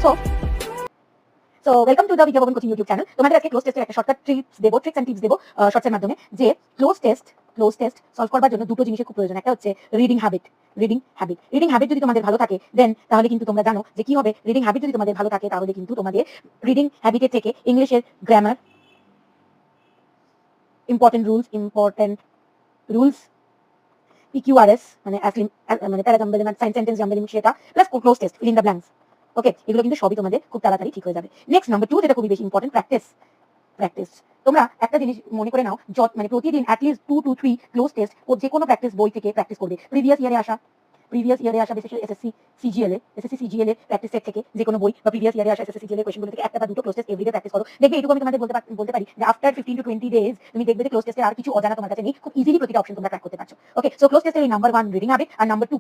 So welcome to the বিদ্যা ভবন coaching YouTube channel. তোমাদের আজকে ক্লোজ টেস্টের একটা শর্টকাট ট্রিক্স এন্ড টিপস দেবো শর্টসের মাধ্যমে, যে ক্লোজ টেস্ট সলভ করবার জন্য দুটো জিনিসের খুব প্রয়োজন। একটা হচ্ছে রিডিং হ্যাবিট যদি তোমাদের ভালো থাকে দেন তাহলে কিন্তু তোমরা জানো যে কি হবে। রিডিং হ্যাবিট যদি তোমাদের ভালো থাকে তাহলে কিন্তু তোমাদের রিডিং হ্যাবিটের থেকে ইংলিশের গ্রামার, ইম্পর্টেন্ট রুলস, PQRS মানে প্যারাগ্রাম সেন্টেন্স জাম্বলিং সেটা plus cloze test fill in the blanks. Okay, এগুলো কিন্তু সবই তোমাদের খুব তাড়াতাড়ি ঠিক হয়ে যাবে। নেক্সট নাম্বার 2, যেটা খুবই বেশি ইম্পর্টেন্ট, প্র্যাকটিস। তোমরা একটা জিনিস মনে করে নাও, মানে প্রতিদিন অ্যাটলিস্ট 2 to 3 ক্লোজ টেস্ট যে কোনো প্র্যাকটিস বই থেকে প্র্যাকটিস করবে। প্রিভিয়াস ইয়ারে আসা বিশেষ এসএসসি সিজিএল এর প্র্যাকটিস সেট থেকে যে কোনো বই বা প্রিভিয়াস ইয়ারে আসা এসএসসি সিজিএল এর কোশ্চেনগুলো থেকে একটা বা দুটো ক্লোজ টেস্ট এভরিডে প্র্যাকটিস করো। দেখবে এটুকু আমি তোমাদের বলতে পারি যে আফটার 15 to 20 ডেজ তুমি দেখবে যে ক্লোজ টেস্টের আর কিছু অজানা তোমার কাছে নেই, খুব ইজিলি প্রতিটা অপশন তোমরা ক্র্যাক করতে পারছো। ওকে, সো ক্লোজ টেস্টের এই নাম্বার 1 রিডিং হ্যাবিট, আর নাম্বার 2